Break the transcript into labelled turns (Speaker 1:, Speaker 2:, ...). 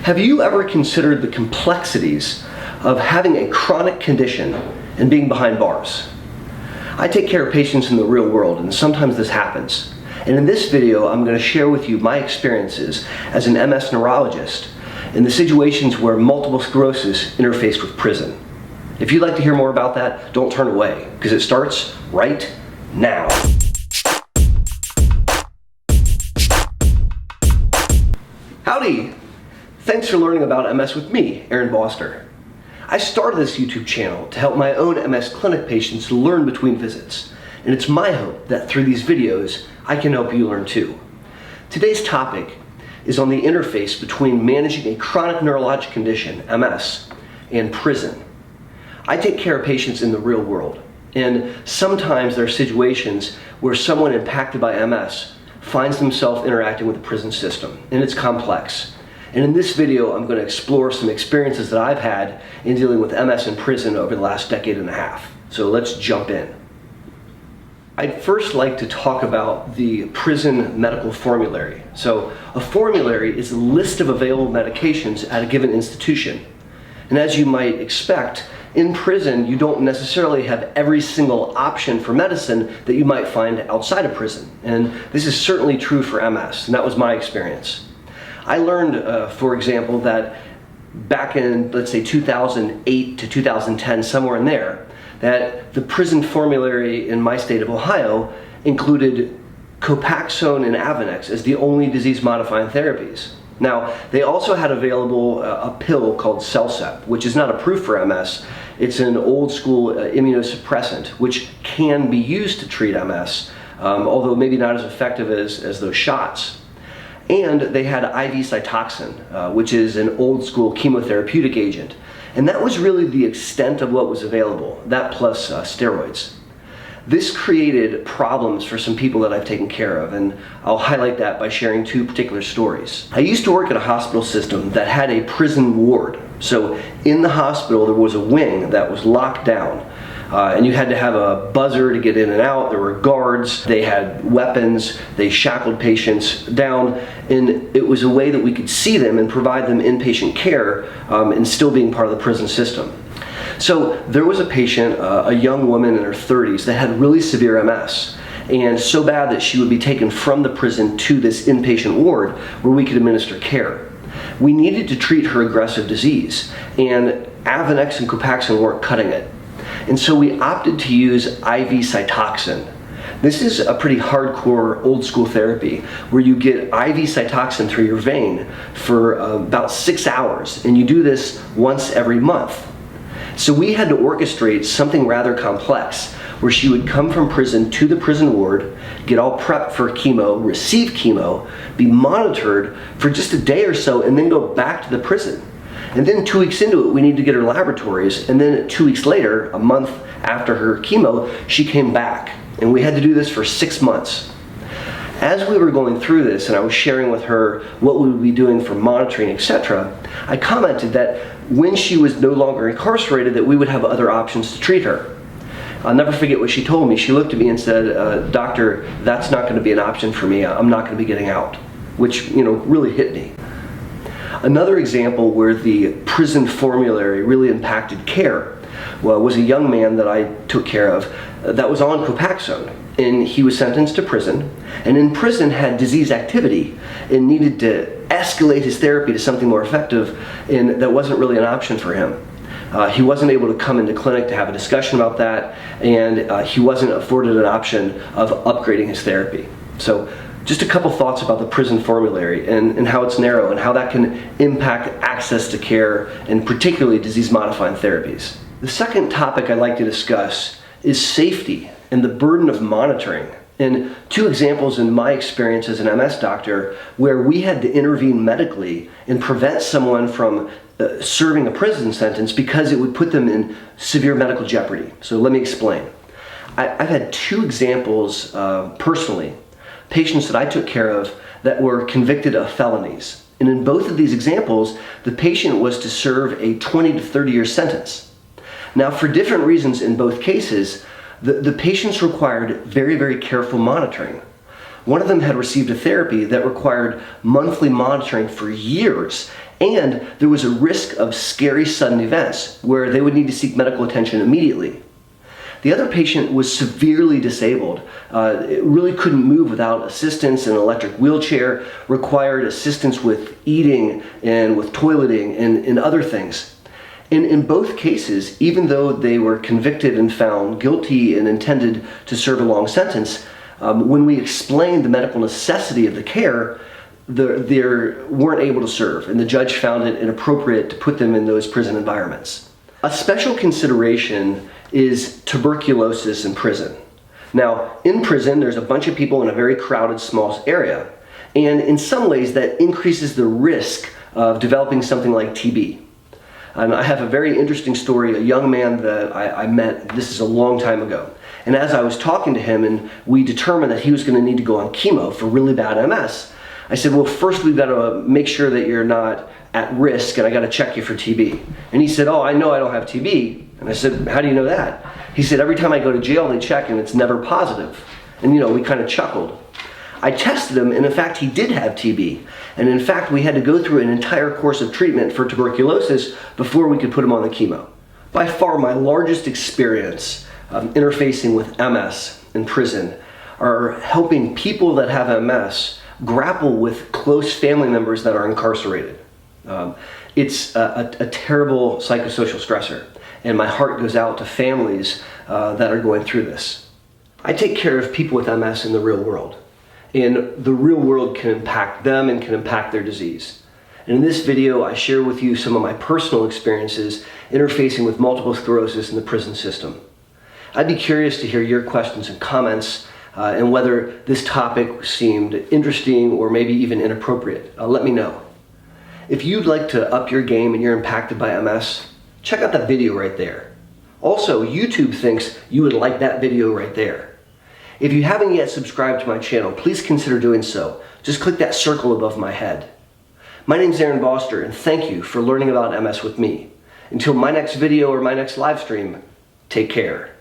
Speaker 1: Have you ever considered the complexities of having a chronic condition and being behind bars? I take care of patients in the real world, and sometimes this happens. And in this video, I'm going to share with you my experiences as an MS neurologist in the situations where multiple sclerosis interfaced with prison. If you'd like to hear more about that, don't turn away, because it starts right now. Howdy! Thanks for learning about MS with me, Boster. I started this YouTube channel to help my own MS clinic patients learn between visits, and it's my hope that through these videos, I can help you learn too. Today's topic is on the interface between managing a chronic neurologic condition, MS, and prison. I take care of patients in the real world, and sometimes there are situations where someone impacted by MS finds themselves interacting with the prison system, and it's complex. And in this video, I'm going to explore some experiences that I've had in dealing with MS in prison over the last decade and a half. So let's jump in. I'd first like to talk about the prison medical formulary. So a formulary is a list of available medications at a given institution. And as you might expect, in prison, you don't necessarily have every single option for medicine that you might find outside of prison. And this is certainly true for MS, and that was my experience. I learned, for example, that back in, let's say, 2008 to 2010, somewhere in there, that the prison formulary in my state of Ohio included Copaxone and Avonex as the only disease-modifying therapies. Now, they also had available a pill called Cellcept, which is not approved for MS. It's an old-school immunosuppressant, which can be used to treat MS, although maybe not as effective as those shots. And they had IV Cytoxan, which is an old-school chemotherapeutic agent. And that was really the extent of what was available, that plus steroids. This created problems for some people that I've taken care of, and I'll highlight that by sharing two particular stories. I used to work at a hospital system that had a prison ward. So in the hospital, there was a wing that was locked down. And you had to have a buzzer to get in and out. There were guards, they had weapons, they shackled patients down, and it was a way that we could see them and provide them inpatient care and still being part of the prison system. So there was a patient, a young woman in her 30s, that had really severe MS, and so bad that she would be taken from the prison to this inpatient ward where we could administer care. We needed to treat her aggressive disease, and Avonex and Copaxone weren't cutting it. And so we opted to use IV Cytoxan. This is a pretty hardcore old school therapy where you get IV Cytoxan through your vein for about 6 hours, and you do this once every month. So we had to orchestrate something rather complex where she would come from prison to the prison ward, get all prepped for chemo, receive chemo, be monitored for just a day or so, and then go back to the prison. And then 2 weeks into it, we need to get her laboratories, and then 2 weeks later, a month after her chemo, she came back. And we had to do this for 6 months. As we were going through this, and I was sharing with her what we would be doing for monitoring, etc., I commented that when she was no longer incarcerated, that we would have other options to treat her. I'll never forget what she told me. She looked at me and said, "Doctor, that's not going to be an option for me. I'm not going to be getting out," which, really hit me. Another example where the prison formulary really impacted care was a young man that I took care of that was on Copaxone, and he was sentenced to prison, and in prison had disease activity and needed to escalate his therapy to something more effective, and that wasn't really an option for him. He wasn't able to come into clinic to have a discussion about that, and he wasn't afforded an option of upgrading his therapy. So just a couple thoughts about the prison formulary and how it's narrow and how that can impact access to care and particularly disease-modifying therapies. The second topic I'd like to discuss is safety and the burden of monitoring. And two examples in my experience as an MS doctor where we had to intervene medically and prevent someone from serving a prison sentence because it would put them in severe medical jeopardy. So let me explain. I've had two examples personally, patients that I took care of that were convicted of felonies. And in both of these examples, the patient was to serve a 20 to 30 year sentence. Now, for different reasons in both cases, the patients required very, very careful monitoring. One of them had received a therapy that required monthly monitoring for years, And there was a risk of scary sudden events where they would need to seek medical attention immediately. The other patient was severely disabled. It really couldn't move without assistance. An electric wheelchair, required assistance with eating and with toileting and other things. In both cases, even though they were convicted and found guilty and intended to serve a long sentence, when we explained the medical necessity of the care, they weren't able to serve, and the judge found it inappropriate to put them in those prison environments. A special consideration is tuberculosis in prison. Now, in prison, there's a bunch of people in a very crowded, small area, and in some ways that increases the risk of developing something like TB. And I have a very interesting story, a young man that I met, this is a long time ago. And as I was talking to him and we determined that he was going to need to go on chemo for really bad MS, I said, well, first we've got to make sure that you're not at risk, and I got to check you for TB. And he said, oh, I know I don't have TB. And I said, how do you know that? He said, every time I go to jail, they check and it's never positive. And we kind of chuckled. I tested him, and in fact, he did have TB. And in fact, we had to go through an entire course of treatment for tuberculosis before we could put him on the chemo. By far, my largest experience interfacing with MS in prison are helping people that have MS grapple with close family members that are incarcerated. It's a terrible psychosocial stressor, and my heart goes out to families that are going through this. I take care of people with MS in the real world, and the real world can impact them and can impact their disease. And in this video, I share with you some of my personal experiences interfacing with multiple sclerosis in the prison system. I'd be curious to hear your questions and comments and whether this topic seemed interesting or maybe even inappropriate. Let me know. If you'd like to up your game and you're impacted by MS, check out that video right there. Also, YouTube thinks you would like that video right there. If you haven't yet subscribed to my channel, please consider doing so. Just click that circle above my head. My name's Aaron Boster, and thank you for learning about MS with me. Until my next video or my next live stream, take care.